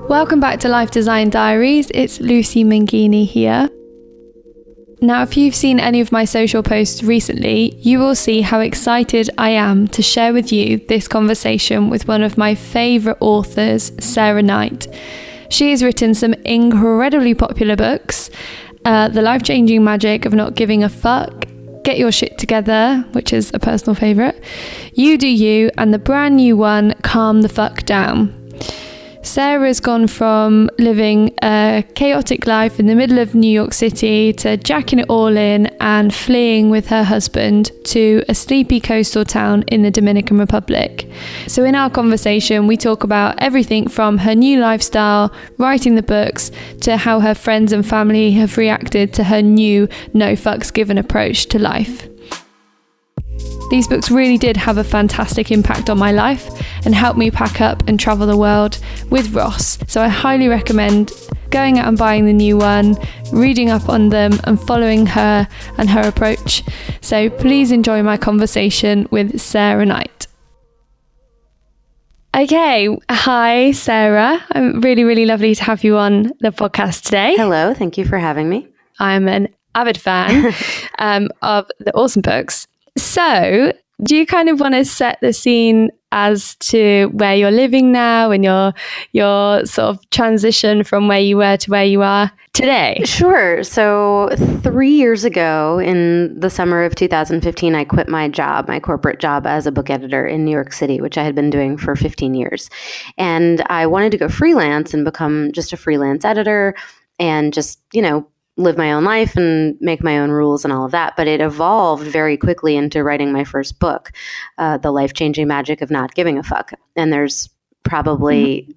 Welcome back to Life Design Diaries. It's Lucy Menghini here. Now, if you've seen any of my social posts recently, you will see how excited I am to share with you this conversation with one of my favourite authors, Sarah Knight. She has written some incredibly popular books, The Life-Changing Magic of Not Giving a Fuck, Get Your Shit Together, which is a personal favourite, You Do You, and the brand new one, Calm the Fuck Down. Sarah's gone from living a chaotic life in the middle of New York City to jacking it all in and fleeing with her husband to a sleepy coastal town in the Dominican Republic. So in our conversation, we talk about everything from her new lifestyle, writing the books, to how her friends and family have reacted to her new no fucks given approach to life. These books really did have a fantastic impact on my life and helped me pack up and travel the world with Ross. So I highly recommend going out and buying the new one, reading up on them and following her and her approach. So please enjoy my conversation with Sarah Knight. Okay, hi Sarah. I'm really lovely to have you on the podcast today. Hello, thank you for having me. I'm an avid fan of the awesome books. So, do you kind of want to set the scene as to where you're living now and your sort of transition from where you were to where you are today? Sure. So 3 years ago, in the summer of 2015, I quit my job, my corporate job as a book editor in New York City, which I had been doing for 15 years. And I wanted to go freelance and become just a freelance editor and just, live my own life and make my own rules and all of that. But it evolved very quickly into writing my first book, The Life-Changing Magic of Not Giving a Fuck. And there's probably,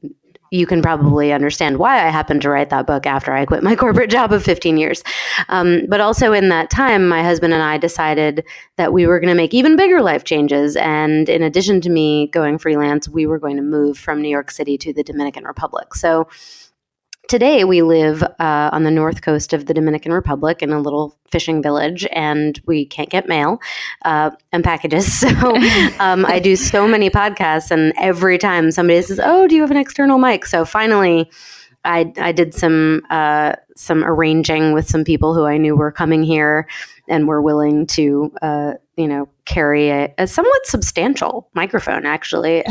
you can probably understand why I happened to write that book after I quit my corporate job of 15 years. But also in that time, my husband and I decided that we were going to make even bigger life changes. And in addition to me going freelance, we were going to move from New York City to the Dominican Republic. So today, we live on the north coast of the Dominican Republic in a little fishing village, and we can't get mail and packages. So I do so many podcasts, and every time somebody says, "Oh, do you have an external mic?" So finally, I did some arranging with some people who I knew were coming here and were willing to carry a somewhat substantial microphone actually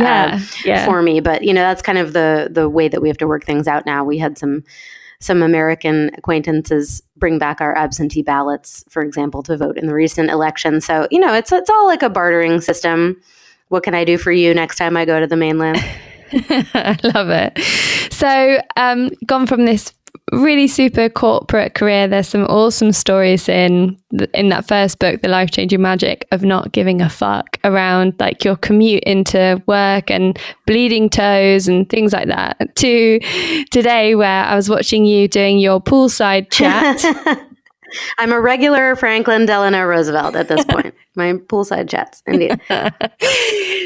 for me. But that's kind of the way that we have to work things out now. We had some American acquaintances bring back our absentee ballots, for example, to vote in the recent election. So it's all like a bartering system. What can I do for you next time I go to the mainland? I love it. So, gone from this really super corporate career, there's some awesome stories in that first book, The Life-Changing Magic of Not Giving a Fuck, around like your commute into work and bleeding toes and things like that, to today where I was watching you doing your poolside chat. I'm a regular Franklin Delano Roosevelt at this point. My poolside chats, indeed.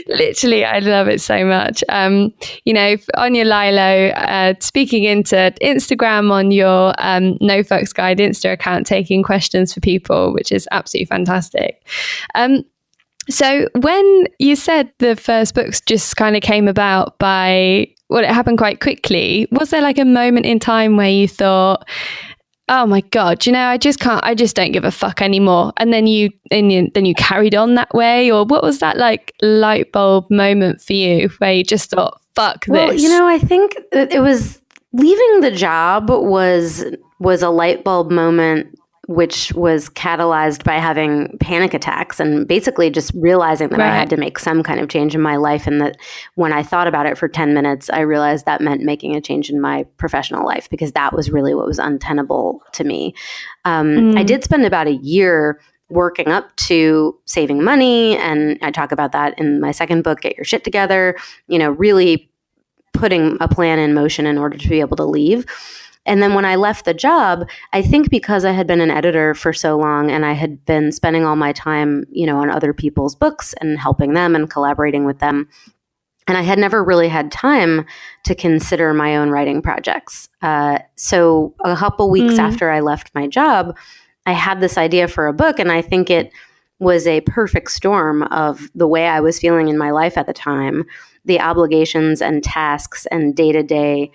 Literally, I love it so much. On your Lilo, speaking into Instagram on your No Fucks Guide Insta account, taking questions for people, which is absolutely fantastic. So when you said the first books just kind of came about it happened quite quickly. Was there like a moment in time where you thought, oh my God, I just don't give a fuck anymore. And then you carried on that way? Or what was that like light bulb moment for you where you just thought, fuck this? Well, I think it was leaving the job was a light bulb moment, which was catalyzed by having panic attacks and basically just realizing that I had to make some kind of change in my life. And that when I thought about it for 10 minutes, I realized that meant making a change in my professional life, because that was really what was untenable to me. I did spend about a year working up to saving money. And I talk about that in my second book, Get Your Shit Together, really putting a plan in motion in order to be able to leave. And then when I left the job, I think because I had been an editor for so long and I had been spending all my time, on other people's books and helping them and collaborating with them, and I had never really had time to consider my own writing projects. So a couple weeks after I left my job, I had this idea for a book, and I think it was a perfect storm of the way I was feeling in my life at the time, the obligations and tasks and day-to-day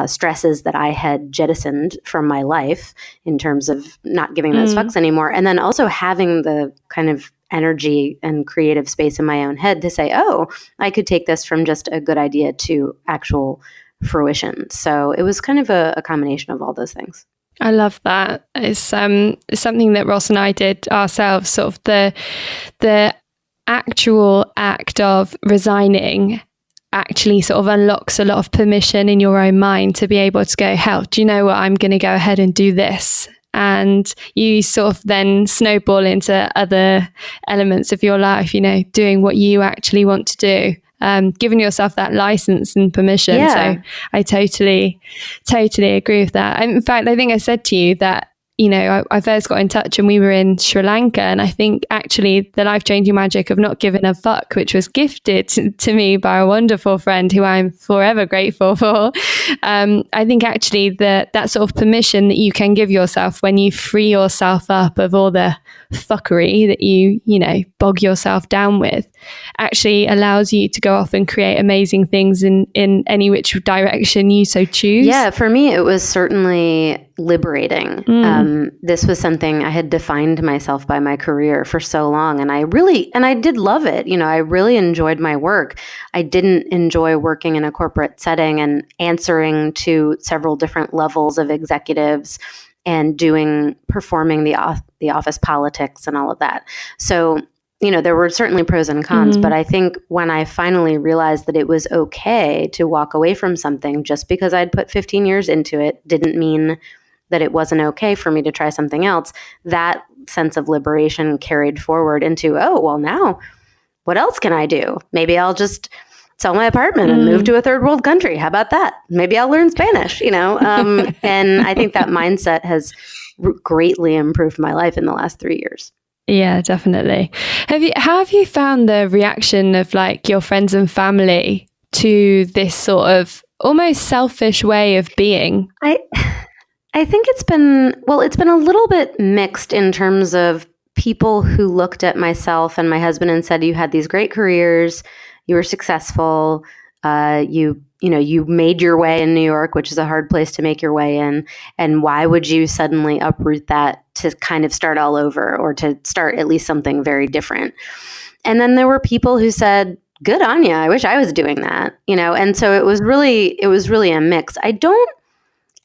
stresses that I had jettisoned from my life in terms of not giving those fucks anymore. And then also having the kind of energy and creative space in my own head to say, oh, I could take this from just a good idea to actual fruition. So it was kind of a combination of all those things. I love that. It's something that Ross and I did ourselves, sort of the actual act of resigning actually sort of unlocks a lot of permission in your own mind to be able to go, hell, do you know what? I'm going to go ahead and do this. And you sort of then snowball into other elements of your life, you know, doing what you actually want to do. Giving yourself that license and permission. Yeah. So I totally agree with that. And in fact, I think I said to you that, you know, I first got in touch and we were in Sri Lanka. And I think actually the life-changing magic of not giving a fuck, which was gifted to me by a wonderful friend who I'm forever grateful for. I think actually that sort of permission that you can give yourself when you free yourself up of all the fuckery that you know, bog yourself down with, actually allows you to go off and create amazing things in any which direction you so choose. Yeah, for me, it was certainly liberating. This was something I had defined myself by my career for so long. And I did love it. You know, I really enjoyed my work. I didn't enjoy working in a corporate setting and answering to several different levels of executives and performing the office politics and all of that. So, you know, there were certainly pros and cons, but I think when I finally realized that it was okay to walk away from something just because I'd put 15 years into it didn't mean that it wasn't okay for me to try something else. That sense of liberation carried forward into, oh, well, now what else can I do? Maybe I'll just sell my apartment and move to a third world country. How about that? Maybe I'll learn Spanish, you know? And I think that mindset has greatly improved my life in the last 3 years. Yeah, definitely. How have you found the reaction of like your friends and family to this sort of almost selfish way of being? I think it's been a little bit mixed in terms of people who looked at myself and my husband and said, you had these great careers, you were successful, you made your way in New York, which is a hard place to make your way in. And why would you suddenly uproot that to kind of start all over or to start at least something very different? And then there were people who said, good on you. I wish I was doing that, you know? And so it was really a mix. I don't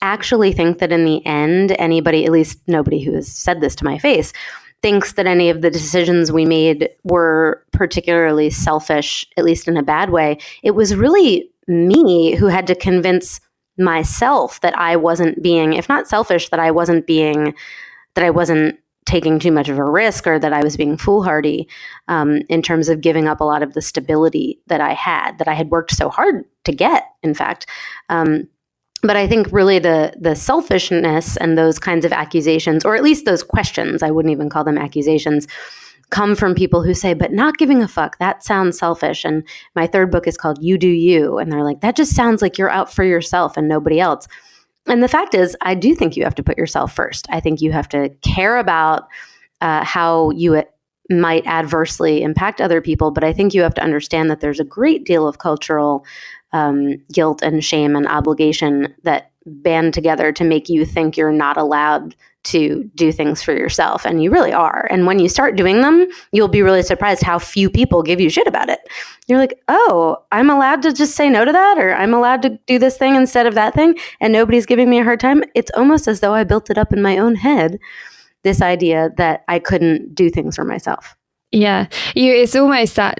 actually think that in the end, anybody, at least nobody who has said this to my face, thinks that any of the decisions we made were particularly selfish, at least in a bad way. It was really me who had to convince myself that I wasn't being, if not selfish, that I wasn't taking too much of a risk, or that I was being foolhardy in terms of giving up a lot of the stability that I had worked so hard to get, in fact. But I think really the selfishness and those kinds of accusations, or at least those questions, I wouldn't even call them accusations, come from people who say, but not giving a fuck, that sounds selfish. And my third book is called You Do You. And they're like, that just sounds like you're out for yourself and nobody else. And the fact is, I do think you have to put yourself first. I think you have to care about how you might adversely impact other people. But I think you have to understand that there's a great deal of cultural guilt and shame and obligation that band together to make you think you're not allowed to do things for yourself. And you really are. And when you start doing them, you'll be really surprised how few people give you shit about it. You're like, oh, I'm allowed to just say no to that, or I'm allowed to do this thing instead of that thing, and nobody's giving me a hard time. It's almost as though I built it up in my own head, this idea that I couldn't do things for myself. Yeah, it's almost that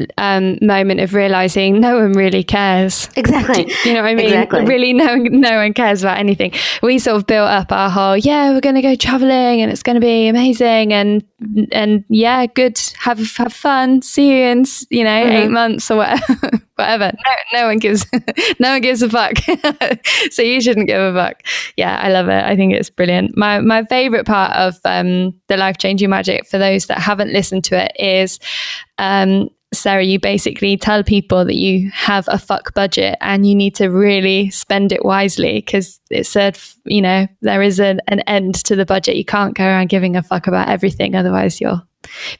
moment of realizing no one really cares. Exactly. You know what I mean? Exactly. Really, no one cares about anything. We sort of built up our whole, we're going to go traveling and it's going to be amazing, and yeah, good, have fun, see you in 8 months or whatever. No one gives a fuck. So you shouldn't give a fuck. Yeah, I love it. I think it's brilliant. My favorite part of the Life Changing Magic, for those that haven't listened to it, is Sarah, you basically tell people that you have a fuck budget and you need to really spend it wisely, because it said, there is an end to the budget. You can't go around giving a fuck about everything. Otherwise you'll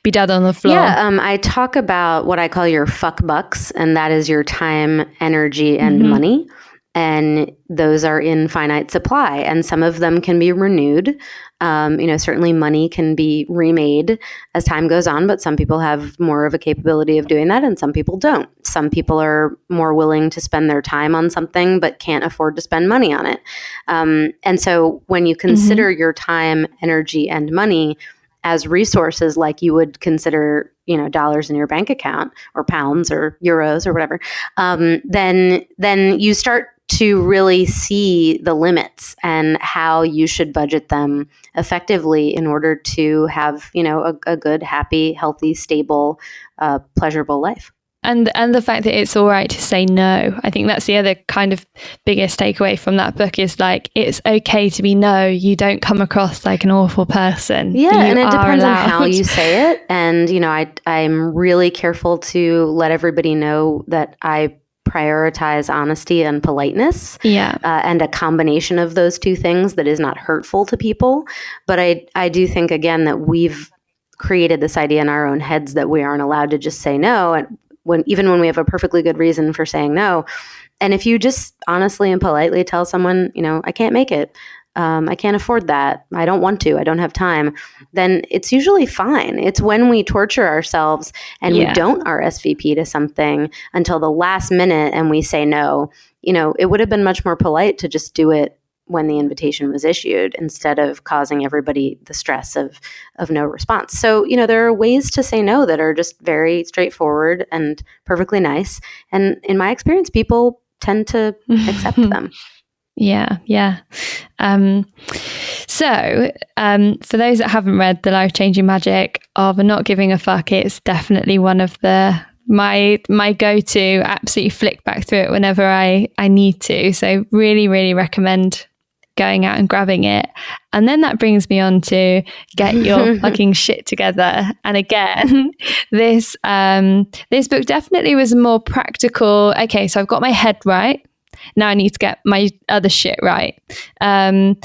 be dead on the floor. Yeah, I talk about what I call your fuck bucks, and that is your time, energy, and money. And those are in finite supply, and some of them can be renewed. Certainly money can be remade as time goes on, but some people have more of a capability of doing that and some people don't. Some people are more willing to spend their time on something but can't afford to spend money on it. And so when you consider your time, energy, and money as resources, like you would consider, dollars in your bank account or pounds or euros or whatever, then you start to really see the limits and how you should budget them effectively in order to have, a good, happy, healthy, stable, pleasurable life. And the fact that it's all right to say no. I think that's the other kind of biggest takeaway from that book, is like, it's okay to be no. You don't come across like an awful person. Yeah, and it depends on how you say it. And, I'm really careful to let everybody know that I prioritize honesty and politeness. Yeah. And a combination of those two things that is not hurtful to people. But I do think, again, that we've created this idea in our own heads that we aren't allowed to just say no. And even when we have a perfectly good reason for saying no. And if you just honestly and politely tell someone, I can't make it, I can't afford that, I don't want to, I don't have time, then it's usually fine. It's when we torture ourselves and we don't RSVP to something until the last minute and we say no, it would have been much more polite to just do it when the invitation was issued, instead of causing everybody the stress of no response. So, there are ways to say no that are just very straightforward and perfectly nice. And in my experience, people tend to accept them. Yeah. So for those that haven't read The Life-Changing Magic of Not Giving a Fuck, it's definitely one of my go-to, absolutely flick back through it whenever I need to. So really, really recommend going out and grabbing it. And then that brings me on to get your fucking shit together. And again, this book definitely was more practical. Okay, so I've got my head right. Now I need to get my other shit right. And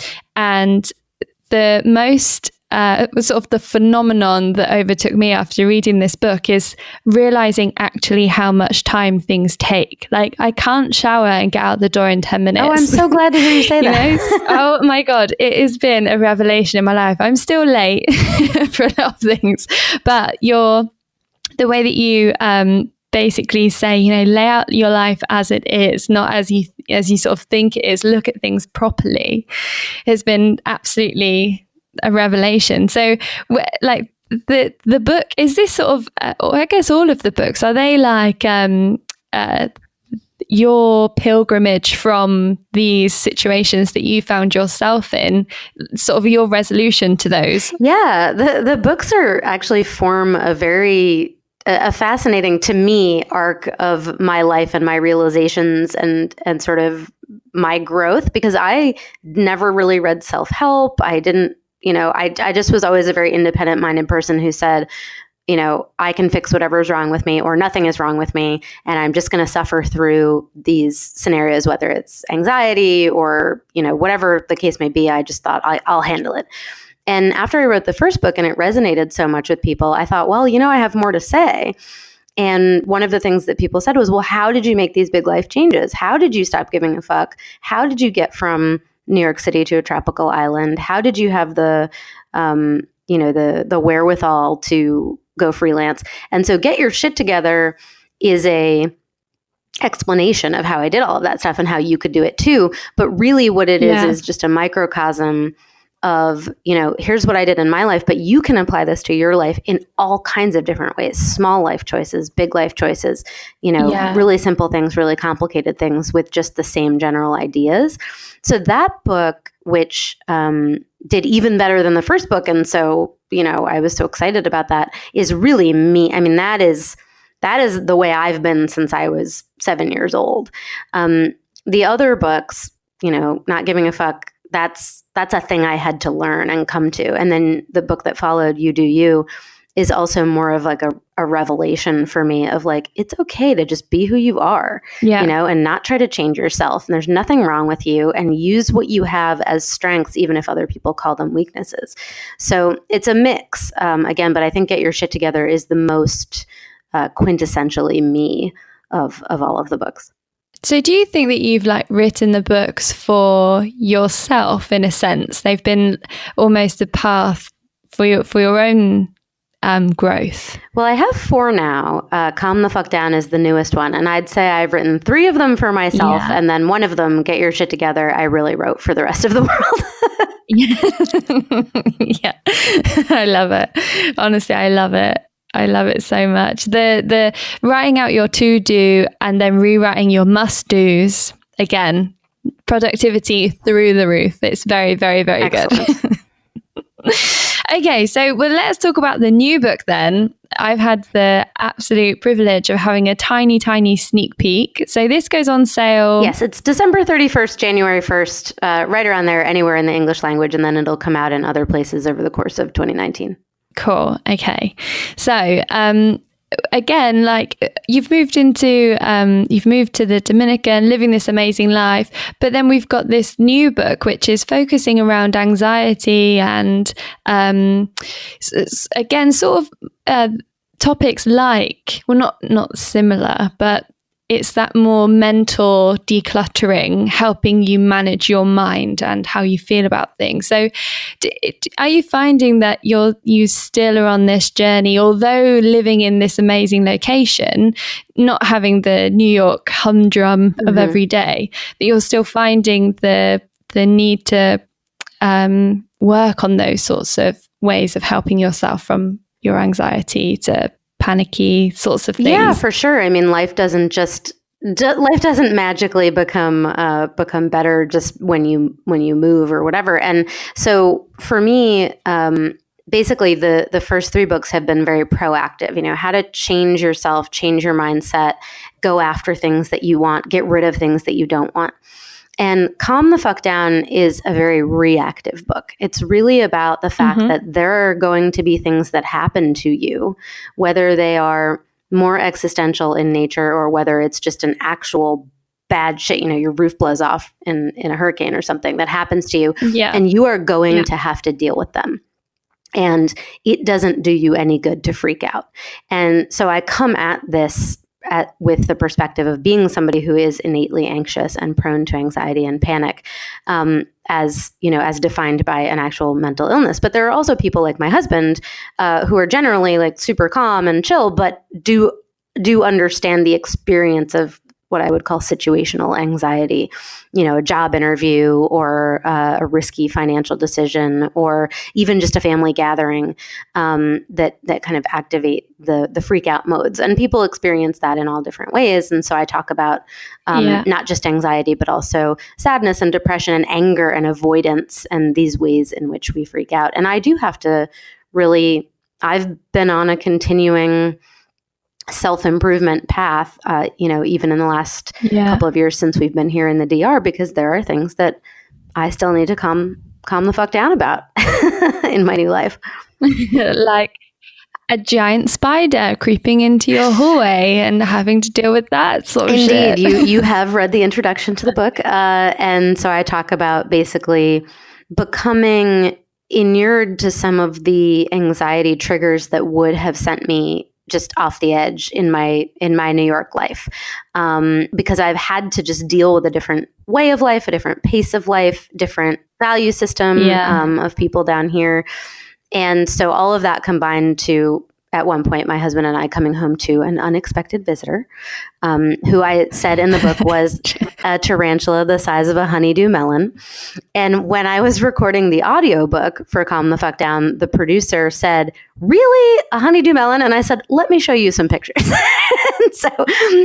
the most sort of the phenomenon that overtook me after reading this book is realizing actually how much time things take. Like, I can't shower and get out the door in 10 minutes. Oh, I'm so glad to hear you say that. Oh my God, it has been a revelation in my life. I'm still late for a lot of things, but the way that you basically say, lay out your life as it is, not as you sort of think it is, look at things properly, has been absolutely a revelation. So like the book, is this sort of I guess all of the books, are they like your pilgrimage from these situations that you found yourself in, sort of your resolution to those? Yeah, the books are actually form a fascinating, to me, arc of my life and my realizations and sort of my growth, because I never really read self-help. I didn't, I just was always a very independent-minded person who said, I can fix whatever's wrong with me, or nothing is wrong with me, and I'm just going to suffer through these scenarios, whether it's anxiety or, whatever the case may be. I just thought I'll handle it. And after I wrote the first book and it resonated so much with people, I thought, well, I have more to say. And one of the things that people said was, well, how did you make these big life changes? How did you stop giving a fuck? How did you get from New York City to a tropical island? How did you have the wherewithal to go freelance? And so Get Your Shit Together is a explanation of how I did all of that stuff and how you could do it too. But really what it is just a microcosm of, here's what I did in my life, but you can apply this to your life in all kinds of different ways. Small life choices, big life choices, really simple things, really complicated things with just the same general ideas. So that book, which did even better than the first book, and so, I was so excited about that, is really me. I mean, that is the way I've been since I was 7 years old. The other books, Not Giving a Fuck, that's a thing I had to learn and come to. And then the book that followed, You Do You, is also more of like a revelation for me of like, it's okay to just be who you are, and not try to change yourself. And there's nothing wrong with you, and use what you have as strengths, even if other people call them weaknesses. So it's a mix, again, but I think Get Your Shit Together is the most quintessentially me of all of the books. So do you think that you've like written the books for yourself in a sense? They've been almost a path for your own growth? Well, I have 4 now. Calm the Fuck Down is the newest one. And I'd say I've written 3 of them for myself. Yeah. And then one of them, Get Your Shit Together, I really wrote for the rest of the world. Yeah. I love it. Honestly, I love it. I love it so much. The writing out your to-do and then rewriting your must-dos, again, productivity through the roof. It's very, very, very Excellent. Good. Okay, so let's talk about the new book then. I've had the absolute privilege of having a tiny, tiny sneak peek. So this goes on sale. Yes, it's December 31st, January 1st, right around there, anywhere in the English language, and then it'll come out in other places over the course of 2019. Cool. Okay. So, again, like you've moved to the Dominican, living this amazing life, but then we've got this new book, which is focusing around anxiety and, again, sort of, topics like, well, not similar, but it's that more mental decluttering, helping you manage your mind and how you feel about things. So are you finding that you still are on this journey, although living in this amazing location, not having the New York humdrum of every day, that you're still finding the need to work on those sorts of ways of helping yourself from your anxiety to panicky sorts of things? Yeah, for sure. I mean, life doesn't magically become better just when you move or whatever. And so for me, basically the first 3 books have been very proactive, how to change yourself, change your mindset, go after things that you want, get rid of things that you don't want. And Calm the Fuck Down is a very reactive book. It's really about the fact that there are going to be things that happen to you, whether they are more existential in nature or whether it's just an actual bad shit, your roof blows off in a hurricane or something that happens to you, and you are going to have to deal with them. And it doesn't do you any good to freak out. And so I come at this with the perspective of being somebody who is innately anxious and prone to anxiety and panic, as defined by an actual mental illness. But there are also people like my husband, who are generally like super calm and chill, but do understand the experience of what I would call situational anxiety, a job interview or a risky financial decision, or even just a family gathering, that kind of activate the freak out modes. And people experience that in all different ways. And so I talk about not just anxiety, but also sadness and depression and anger and avoidance and these ways in which we freak out. And I do have to I've been on a continuing self-improvement path, even in the last couple of years since we've been here in the DR, because there are things that I still need to calm the fuck down about in my new life. Like a giant spider creeping into your hallway and having to deal with that sort of shit. Indeed, you have read the introduction to the book, and so I talk about basically becoming inured to some of the anxiety triggers that would have sent me just off the edge in my New York life, because I've had to just deal with a different way of life, a different pace of life, different value system of people down here. And so all of that combined to, at one point, my husband and I coming home to an unexpected visitor, who I said in the book was a tarantula the size of a honeydew melon. And when I was recording the audiobook for Calm the Fuck Down, the producer said, "Really? A honeydew melon?" And I said, "Let me show you some pictures." And so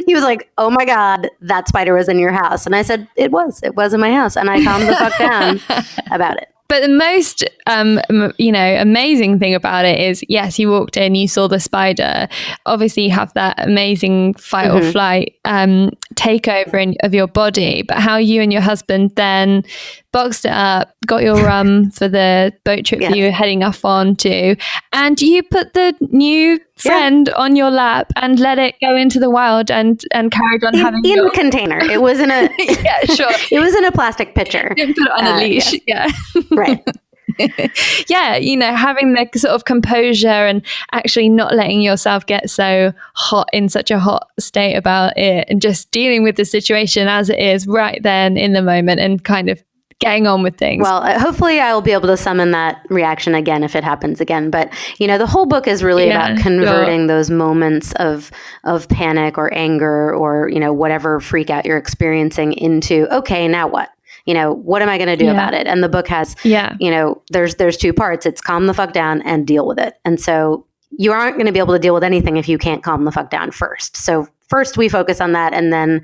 he was like, "Oh my God, that spider was in your house." And I said, It was in my house. And I calmed the fuck down about it. But the most, amazing thing about it is, yes, you walked in, you saw the spider. Obviously, you have that amazing fight or flight takeover of your body. But how you and your husband then boxed it up, got your rum for the boat trip that you were heading off on to, and you put the new friend on your lap and let it go into the wild and carried on having in a container. It was in a it was in a plastic pitcher. Didn't put it on a leash. Right. Yeah, having the sort of composure and actually not letting yourself get so hot in such a hot state about it, and just dealing with the situation as it is right then in the moment and kind of getting on with things. Well, hopefully I'll be able to summon that reaction again if it happens again. But, the whole book is really about converting those moments of panic or anger or, whatever freak out you're experiencing into, okay, now what? What am I going to do about it? And the book has, there's two parts. It's calm the fuck down and deal with it. And so you aren't going to be able to deal with anything if you can't calm the fuck down first. So first we focus on that. And then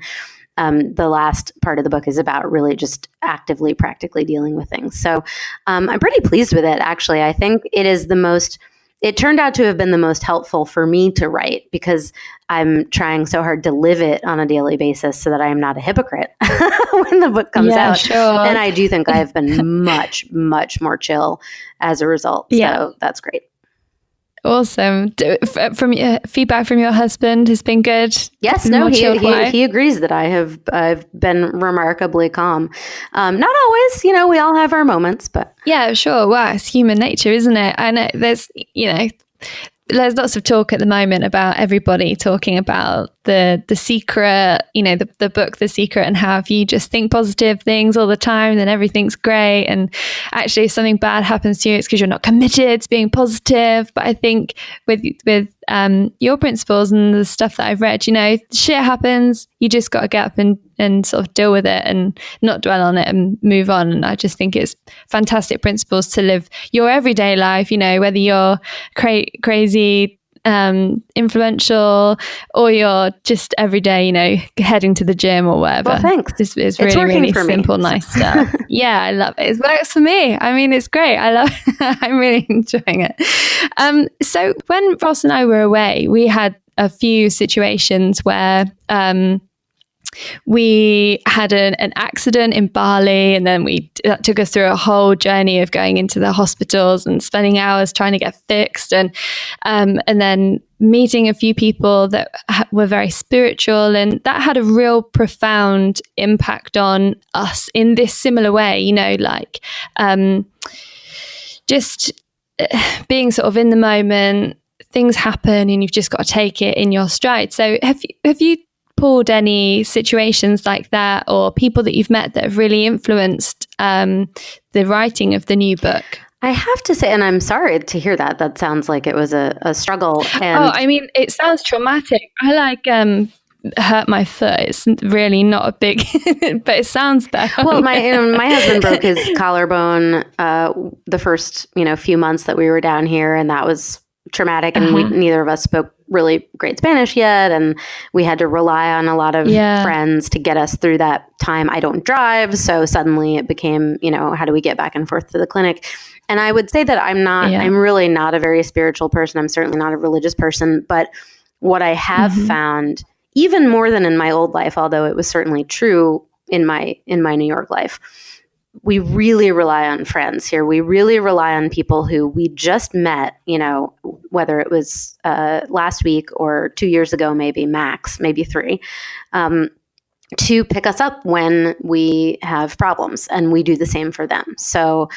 the last part of the book is about really just actively, practically dealing with things. So I'm pretty pleased with it, actually. I think it turned out to have been the most helpful for me to write because I'm trying so hard to live it on a daily basis so that I am not a hypocrite when the book comes out. Sure. And I do think I've been much, much more chill as a result. So that's great. Awesome. From feedback from your husband has been good. Yes, no, he agrees that I've been remarkably calm. Not always, we all have our moments, but yeah, sure. Well, it's human nature, isn't it? And there's lots of talk at the moment about everybody talking about the secret, the book, The Secret, and how if you just think positive things all the time, then everything's great. And actually, if something bad happens to you, it's because you're not committed to being positive. But I think with your principles and the stuff that I've read, shit happens. You just got to get up and sort of deal with it and not dwell on it and move on. And I just think it's fantastic principles to live your everyday life, whether you're crazy, influential, or you're just every day, heading to the gym or whatever. Well, thanks. It's really, really simple, nice stuff. Yeah, I love it. It works for me. I mean, it's great. I'm really enjoying it. So when Ross and I were away, we had a few situations where we had an accident in Bali, and then that took us through a whole journey of going into the hospitals and spending hours trying to get fixed, and then meeting a few people that were very spiritual, and that had a real profound impact on us in this similar way, just being sort of in the moment. Things happen and you've just got to take it in your stride. So have you pulled any situations like that, or people that you've met that have really influenced the writing of the new book? I have to say, and I'm sorry to hear that. That sounds like it was a struggle. And it sounds traumatic. I hurt my foot. It's really not a big, but it sounds bad. Well, my husband broke his collarbone the first few months that we were down here, and that was traumatic. And neither of us spoke really great Spanish yet, and we had to rely on a lot of friends to get us through that time. I don't drive, so suddenly it became, how do we get back and forth to the clinic? And I would say that I'm really not a very spiritual person. I'm certainly not a religious person, but what I have found, even more than in my old life, although it was certainly true in my New York life, we really rely on friends here. We really rely on people who we just met, whether it was last week or 2 years ago, maybe max, maybe 3, to pick us up when we have problems, and we do the same for them. So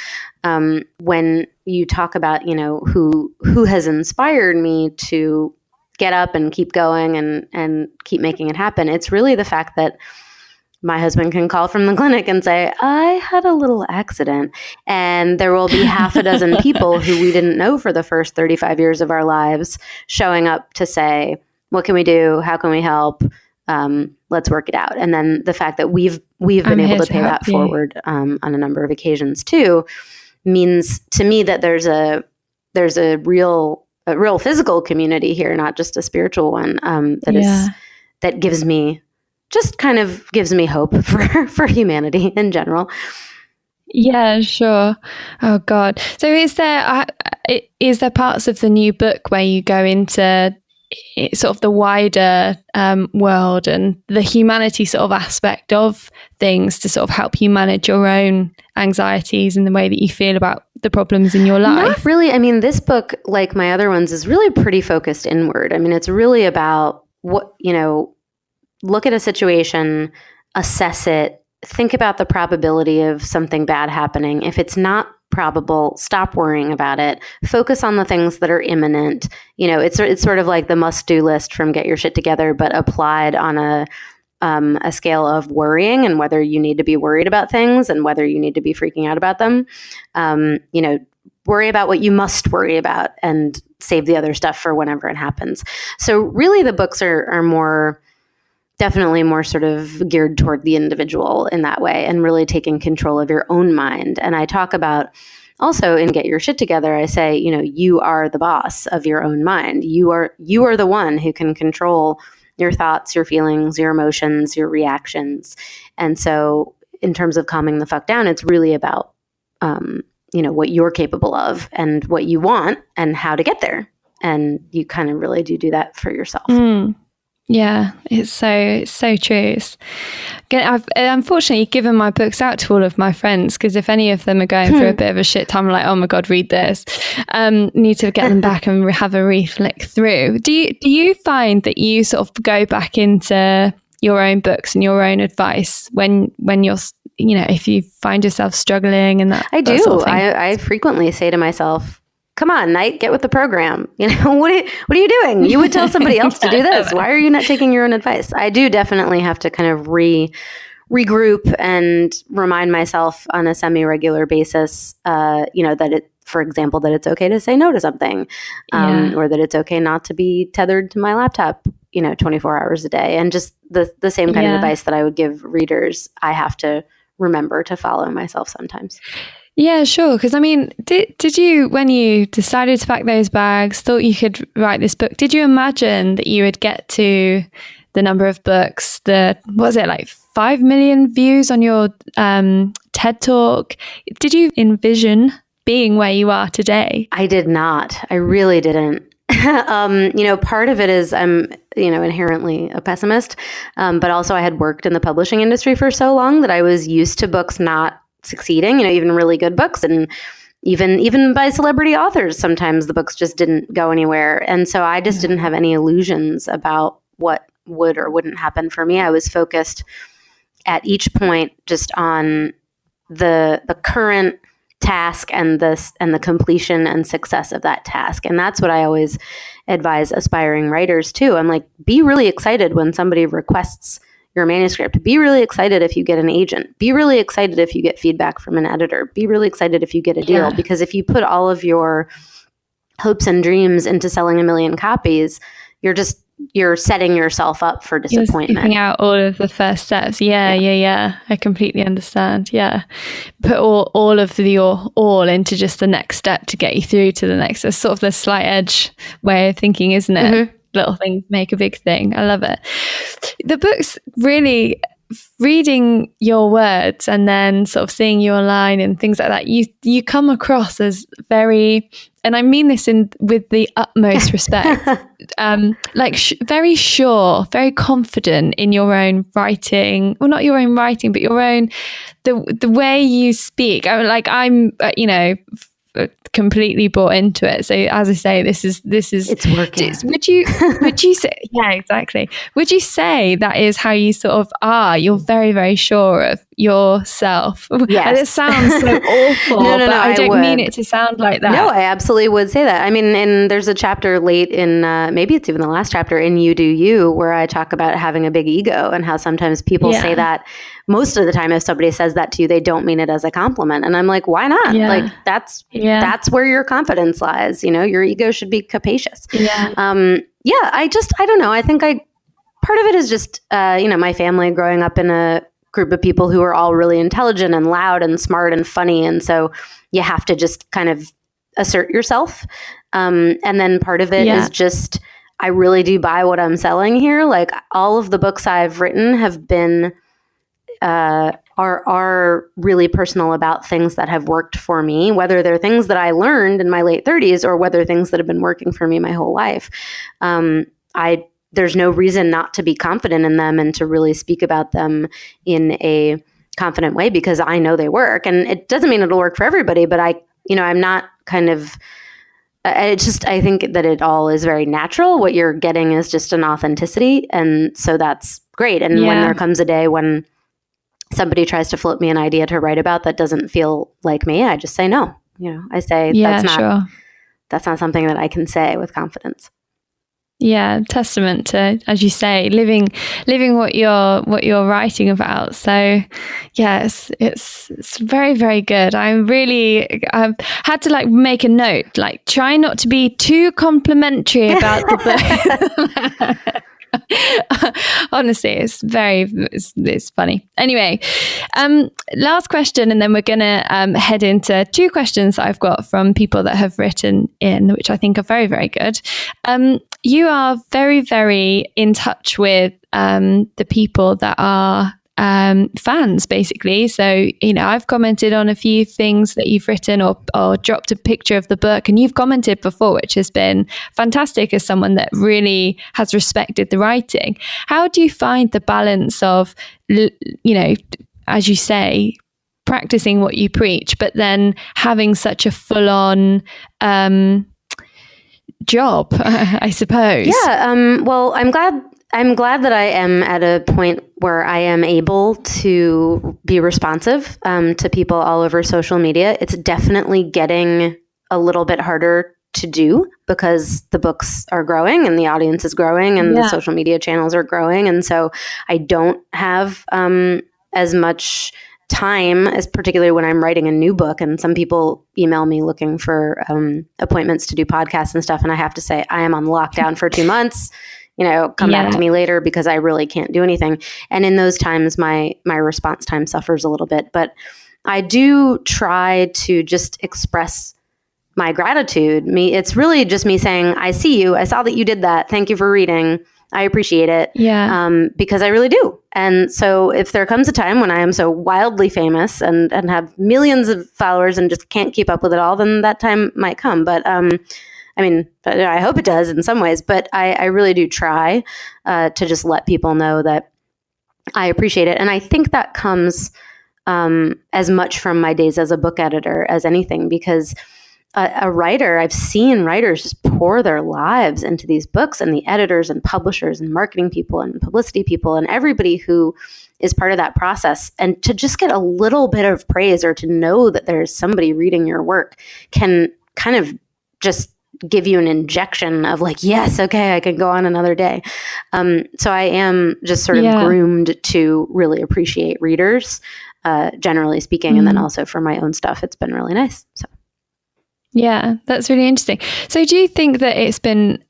when you talk about, who has inspired me to get up and keep going and keep making it happen, it's really the fact that my husband can call from the clinic and say, I had a little accident. And there will be half a dozen people who we didn't know for the first 35 years of our lives showing up to say, what can we do? How can we help? Let's work it out. And then the fact that we've been able to pay that forward on a number of occasions too, means to me that there's a real physical community here, not just a spiritual one, that gives me hope for humanity in general. Yeah, sure. Oh God. So is there parts of the new book where you go into sort of the wider world and the humanity sort of aspect of things to sort of help you manage your own anxieties and the way that you feel about the problems in your life? Not really. I mean, this book, like my other ones, is really pretty focused inward. I mean, it's really about look at a situation, assess it, think about the probability of something bad happening. If it's not probable, stop worrying about it. Focus on the things that are imminent. It's sort of like the must-do list from Get Your Shit Together, but applied on a scale of worrying and whether you need to be worried about things and whether you need to be freaking out about them. Worry about what you must worry about and save the other stuff for whenever it happens. So really the books are definitely more sort of geared toward the individual in that way and really taking control of your own mind. And I talk about also in Get Your Shit Together, I say, you are the boss of your own mind. You are the one who can control your thoughts, your feelings, your emotions, your reactions. And so in terms of calming the fuck down, it's really about, what you're capable of and what you want and how to get there. And you kind of really do that for yourself. Yeah, it's so true. I've unfortunately given my books out to all of my friends because if any of them are going through a bit of a shit time, I'm like, oh my God, read this. Need to get them back and have a re-flick through. Do you find that you sort of go back into your own books and your own advice when you're, if you find yourself struggling and that? I do. That sort of thing? I frequently say to myself, come on, Knight, get with the program. What are you doing? You would tell somebody else to do this. Why are you not taking your own advice? I do definitely have to kind of regroup and remind myself on a semi-regular basis, for example, that it's okay to say no to something, or that it's okay not to be tethered to my laptop, 24 hours a day. And just the same kind of advice that I would give readers, I have to remember to follow myself sometimes. Yeah, sure. Because I mean, did you, when you decided to pack those bags, thought you could write this book, did you imagine that you would get to the number of books, was it like 5 million views on your TED Talk? Did you envision being where you are today? I did not. I really didn't. Part of it is I'm, inherently a pessimist, but also I had worked in the publishing industry for so long that I was used to books not succeeding, even really good books, and even by celebrity authors, sometimes the books just didn't go anywhere. And so I just didn't have any illusions about what would or wouldn't happen for me. I was focused at each point just on the current task and the completion and success of that task. And that's what I always advise aspiring writers too. I'm like, be really excited when somebody requests your manuscript. Be really excited if you get an agent. Be really excited if you get feedback from an editor. Be really excited if you get a deal. Yeah. Because if you put all of your hopes and dreams into selling 1 million copies, you're setting yourself up for disappointment. You're skipping out all of the first steps. Yeah. I completely understand. Yeah. Put all of your all into just the next step to get you through to the next. It's sort of the slight edge way of thinking, isn't it? Mm-hmm. Little things make a big thing. I love it. The book's really, reading your words and then sort of seeing you online and things like that, you come across as very, and I mean this with the utmost respect, very sure, very confident in your own writing. Well, not your own writing, but your own, the way you speak. I'm completely bought into it. So as I say, this is it's working. Would you say, yeah, exactly. Would you say that is how you sort of are? You're very, very sure of yourself. Yes. And it sounds so awful. No, I don't mean it to sound like that. No, I absolutely would say that. I mean, and there's a chapter late in, maybe it's even the last chapter in You Do You, where I talk about having a big ego and how sometimes people say that. Most of the time, if somebody says that to you, they don't mean it as a compliment. And I'm like, why not? Yeah. Like, that's where your confidence lies. Your ego should be capacious. Yeah. I don't know. I think part of it is just, my family growing up in a group of people who are all really intelligent and loud and smart and funny. And so you have to just kind of assert yourself. And then part of it is just, I really do buy what I'm selling here. Like, all of the books I've written have been, are really personal about things that have worked for me, whether they're things that I learned in my late 30s or whether things that have been working for me my whole life. there's no reason not to be confident in them and to really speak about them in a confident way, because I know they work. And it doesn't mean it'll work for everybody, but I'm not kind of, I think that it all is very natural. What you're getting is just an authenticity. And so that's great. And when there comes a day when somebody tries to float me an idea to write about that doesn't feel like me, I just say no. I say, that's not something that I can say with confidence. Yeah, testament to, as you say, living what you're writing about. So, yes, it's very, very good. I've had to make a note, try not to be too complimentary about the book. Honestly, it's funny. Anyway, last question, and then we're gonna head into two questions that I've got from people that have written in, which I think are very, very good. You are very, very in touch with the people that are fans, basically. So, I've commented on a few things that you've written or dropped a picture of the book, and you've commented before, which has been fantastic as someone that really has respected the writing. How do you find the balance of, as you say, practicing what you preach, but then having such a full-on job, I suppose? Yeah. Well, I'm glad that I am at a point where I am able to be responsive to people all over social media. It's definitely getting a little bit harder to do because the books are growing and the audience is growing and the social media channels are growing. And so I don't have as much time, as particularly when I'm writing a new book, and some people email me looking for appointments to do podcasts and stuff. And I have to say, I am on lockdown for 2 months, come back to me later, because I really can't do anything. And in those times, my response time suffers a little bit, but I do try to just express my gratitude. It's really just me saying, I see you. I saw that you did that. Thank you for reading. I appreciate it. Yeah. Because I really do. And so if there comes a time when I am so wildly famous and have millions of followers and just can't keep up with it all, then that time might come. But I hope it does in some ways. But I really do try to just let people know that I appreciate it. And I think that comes as much from my days as a book editor as anything, because a writer, I've seen writers just pour their lives into these books, and the editors and publishers and marketing people and publicity people and everybody who is part of that process. And to just get a little bit of praise, or to know that there's somebody reading your work, can kind of just give you an injection of yes, okay, I can go on another day. So I am just sort of groomed to really appreciate readers, generally speaking. And then also for my own stuff, it's been really nice. So. Yeah, that's really interesting. So do you think that it's been,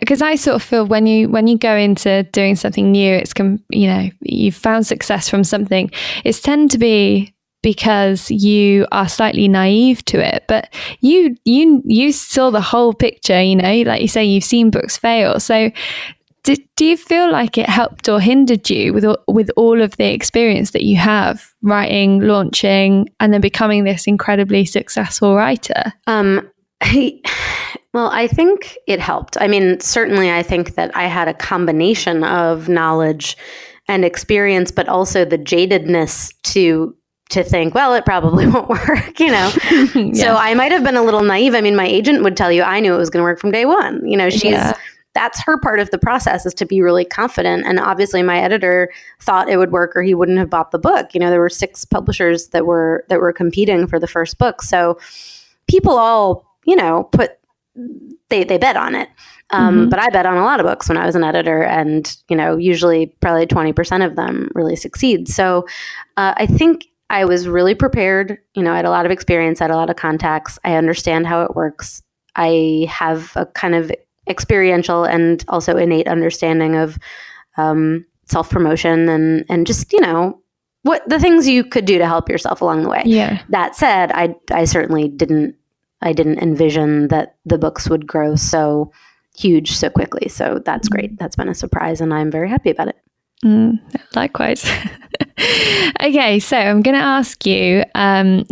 because I sort of feel when you go into doing something new, it's, you've found success from something, it's tend to be because you are slightly naive to it, but you saw the whole picture, like you say, you've seen books fail. So do you feel like it helped or hindered you with all of the experience that you have writing, launching, and then becoming this incredibly successful writer? Well, I think it helped. Certainly I think that I had a combination of knowledge and experience, but also the jadedness to think, well, it probably won't work, So I might have been a little naive. My agent would tell you, I knew it was going to work from day one. That's her part of the process, is to be really confident. And obviously my editor thought it would work, or he wouldn't have bought the book. There were 6 publishers that were competing for the first book. So people all, they bet on it. But I bet on a lot of books when I was an editor, and, usually probably 20% of them really succeed. So I think I was really prepared. I had a lot of experience, I had a lot of contacts. I understand how it works. I have a kind of experiential and also innate understanding of self-promotion and just, what the things you could do to help yourself along the way. Yeah. That said, I certainly didn't envision that the books would grow so huge so quickly. So that's great. That's been a surprise, and I'm very happy about it. Likewise. Okay, so I'm going to ask you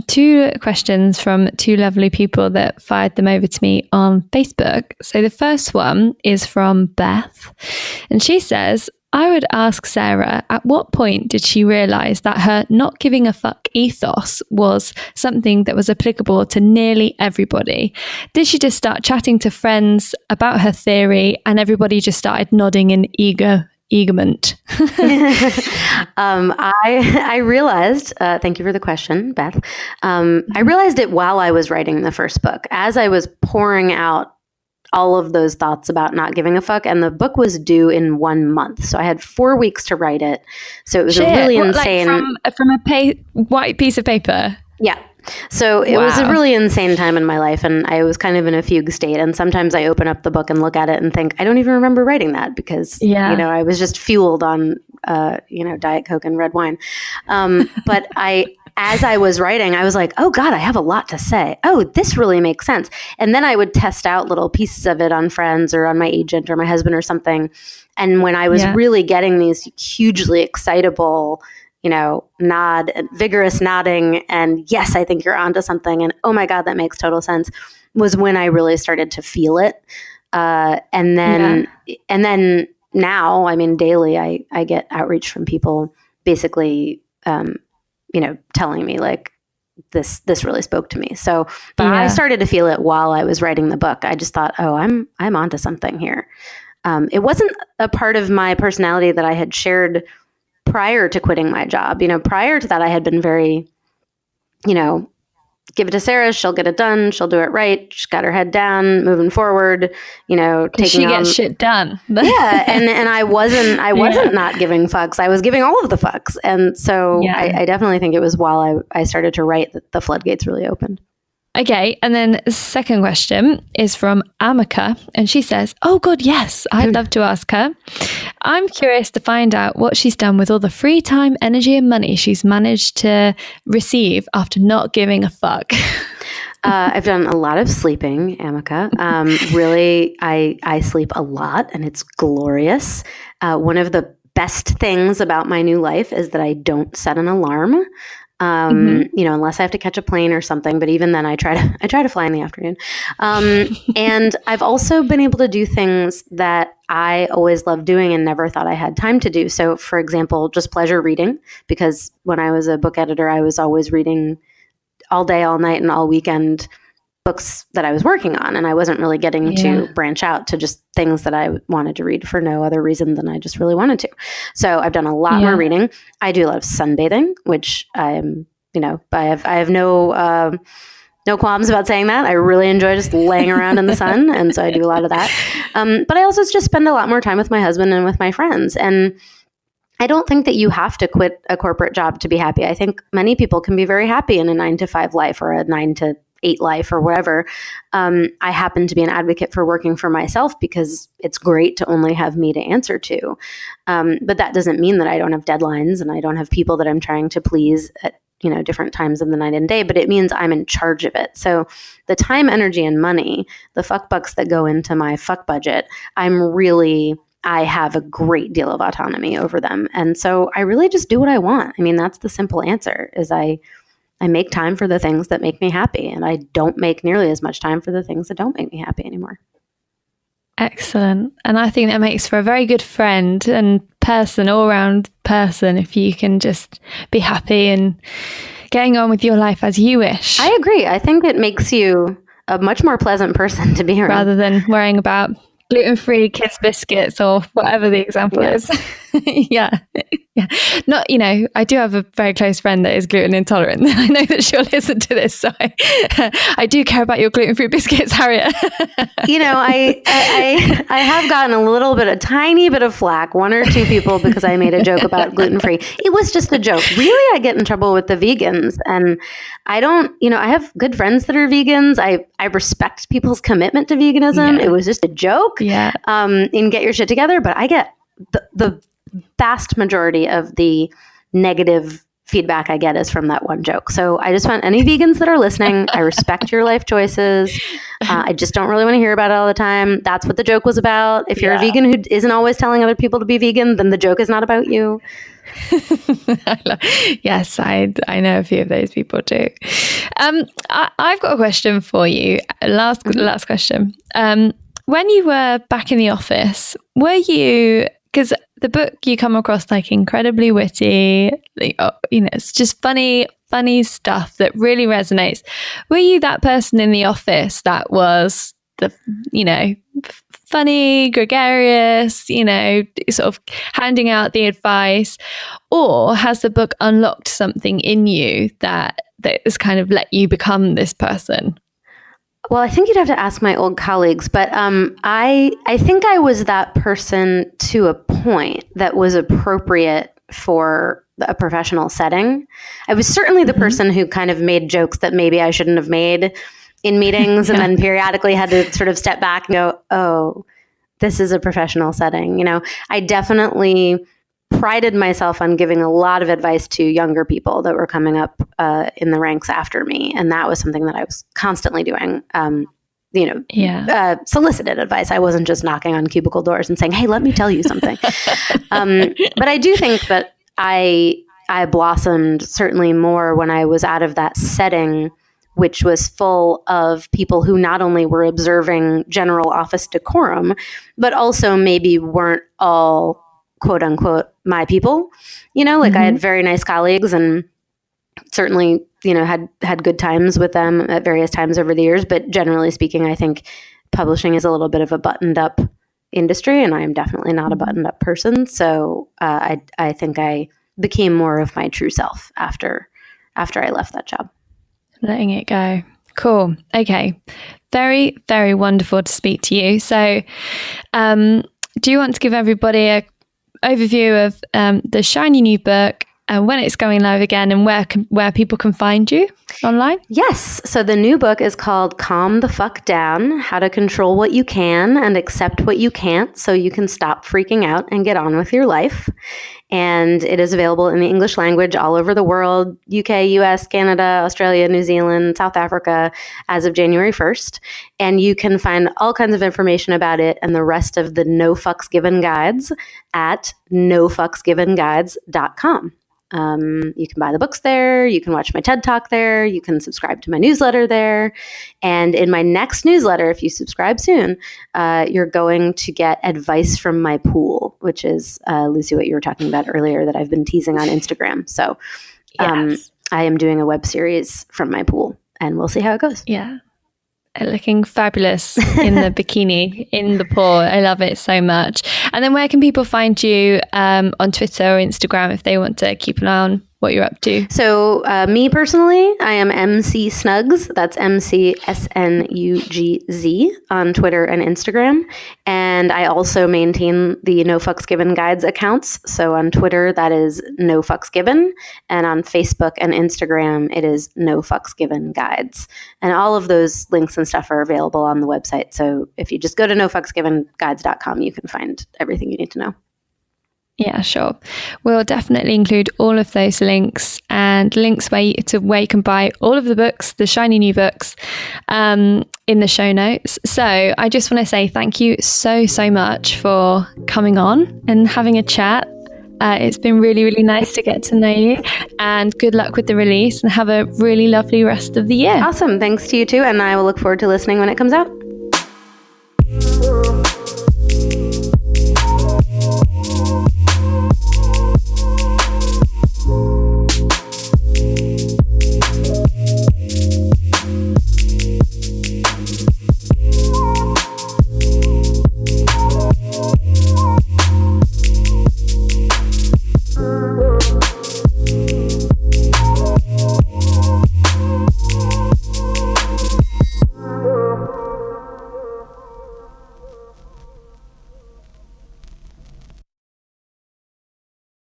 two questions from two lovely people that fired them over to me on Facebook. So the first one is from Beth, and she says, I would ask Sarah, at what point did she realize that her not giving a fuck ethos was something that was applicable to nearly everybody? Did she just start chatting to friends about her theory and everybody just started nodding in eagerment? I realized, thank you for the question, Beth. I realized it while I was writing the first book, as I was pouring out all of those thoughts about not giving a fuck. And the book was due in 1 month. So I had 4 weeks to write it. So it was a really insane. Like from a white piece of paper? Yeah. So it was a really insane time in my life, and I was kind of in a fugue state. And sometimes I open up the book and look at it and think, I don't even remember writing that because, I was just fueled on, Diet Coke and red wine. But as I was writing, I was like, oh God, I have a lot to say. Oh, this really makes sense. And then I would test out little pieces of it on friends or on my agent or my husband or something. And when I was really getting these hugely excitable, vigorous nodding and yes, I think you're onto something. And oh my God, that makes total sense, was when I really started to feel it. And then now, I mean, daily I get outreach from people basically, telling me like this really spoke to me. So, but I started to feel it while I was writing the book. I just thought, oh, I'm onto something here. It wasn't a part of my personality that I had shared prior to quitting my job. Prior to that, I had been very, give it to Sarah, she'll get it done, she'll do it right, she's got her head down, moving forward, she gets shit done. Yeah, and I wasn't not giving fucks. I was giving all of the fucks. And so I definitely think it was while I started to write that the floodgates really opened. Okay, and then the second question is from Amika, and she says, oh God, yes, I'd love to ask her. I'm curious to find out what she's done with all the free time, energy, and money she's managed to receive after not giving a fuck. I've done a lot of sleeping, Amika. Really, I sleep a lot, and it's glorious. One of the best things about my new life is that I don't set an alarm. Unless I have to catch a plane or something, but even then I try to fly in the afternoon. And I've also been able to do things that I always loved doing and never thought I had time to do. So for example, just pleasure reading, because when I was a book editor, I was always reading all day, all night, and all weekend books that I was working on. And I wasn't really getting to branch out to just things that I wanted to read for no other reason than I just really wanted to. So I've done a lot more reading. I do a lot of sunbathing, which I'm, I have no qualms about saying that. I really enjoy just laying around in the sun. And so I do a lot of that. But I also just spend a lot more time with my husband and with my friends. And I don't think that you have to quit a corporate job to be happy. I think many people can be very happy in a 9-to-5 life or a 9-to-8 life or whatever. I happen to be an advocate for working for myself because it's great to only have me to answer to. But that doesn't mean that I don't have deadlines and I don't have people that I'm trying to please at different times of the night and day, but it means I'm in charge of it. So the time, energy, and money, the fuck bucks that go into my fuck budget, I have a great deal of autonomy over them. And so I really just do what I want. I mean, that's the simple answer, is I make time for the things that make me happy, and I don't make nearly as much time for the things that don't make me happy anymore. Excellent. And I think that makes for a very good friend and all-round person if you can just be happy and getting on with your life as you wish. I agree. I think it makes you a much more pleasant person to be around. Rather than worrying about gluten-free kids biscuits or whatever the example is. Yeah. Not, I do have a very close friend that is gluten intolerant. I know that she'll listen to this. So I do care about your gluten-free biscuits, Harriet. I have gotten a tiny bit of flack, 1 or 2 people, because I made a joke about gluten-free. It was just a joke. Really, I get in trouble with the vegans. And I don't, I have good friends that are vegans. I respect people's commitment to veganism. Yeah. It was just a joke. Yeah. And get your shit together. But I get the vast majority of the negative feedback I get is from that one joke. So I just want any vegans that are listening, I respect your life choices. I just don't really want to hear about it all the time. That's what the joke was about. If you're a vegan who isn't always telling other people to be vegan, then the joke is not about you. Yes, I know a few of those people too. I've got a question for you. Last question. When you were back in the office, were you, because the book you come across like incredibly witty, it's just funny stuff that really resonates. Were you that person in the office that was the, funny, gregarious, sort of handing out the advice? Or has the book unlocked something in you that has kind of let you become this person? Well, I think you'd have to ask my old colleagues, but I think I was that person to a point that was appropriate for a professional setting. I was certainly the person who kind of made jokes that maybe I shouldn't have made in meetings, and then periodically had to sort of step back and go, oh, this is a professional setting. I definitely prided myself on giving a lot of advice to younger people that were coming up in the ranks after me. And that was something that I was constantly doing, solicited advice. I wasn't just knocking on cubicle doors and saying, hey, let me tell you something. But I do think that I blossomed certainly more when I was out of that setting, which was full of people who not only were observing general office decorum, but also maybe weren't all quote unquote my people. I had very nice colleagues and certainly, had good times with them at various times over the years. But generally speaking, I think publishing is a little bit of a buttoned up industry, and I am definitely not a buttoned up person. So I think I became more of my true self after I left that job. Letting it go. Cool. Okay. Very, very wonderful to speak to you. So do you want to give everybody a overview of the shiny new book, when it's going live again, and where people can find you online? Yes. So the new book is called Calm the Fuck Down: How to Control What You Can and Accept What You Can't so you can stop freaking out and get on with your life. And it is available in the English language all over the world: UK, US, Canada, Australia, New Zealand, South Africa, as of January 1st. And you can find all kinds of information about it and the rest of the No Fucks Given guides at nofucksgivenguides.com. You can buy the books there. You can watch my TED Talk there. You can subscribe to my newsletter there. And in my next newsletter, if you subscribe soon, you're going to get advice from my pool, which is, Lucy, what you were talking about earlier that I've been teasing on Instagram. So I am doing a web series from my pool, and we'll see how it goes. Yeah. Looking fabulous in the bikini in the pool. I love it so much. And then where can people find you on Twitter or Instagram if they want to keep an eye on what you're up to? So me personally, I am MC Snugs. That's MCSNUGZ on Twitter and Instagram. And I also maintain the No Fucks Given Guides accounts. So on Twitter, that is No Fucks Given. And on Facebook and Instagram, it is No Fucks Given Guides. And all of those links and stuff are available on the website. So if you just go to nofucksgivenguides.com, you can find everything you need to know. Yeah, sure. We'll definitely include all of those links and links where you can buy all of the books, the shiny new books, in the show notes. So I just want to say thank you so much for coming on and having a chat. It's been really, really nice to get to know you, and good luck with the release, and have a really lovely rest of the year. Awesome. Thanks to you too. And I will look forward to listening when it comes out.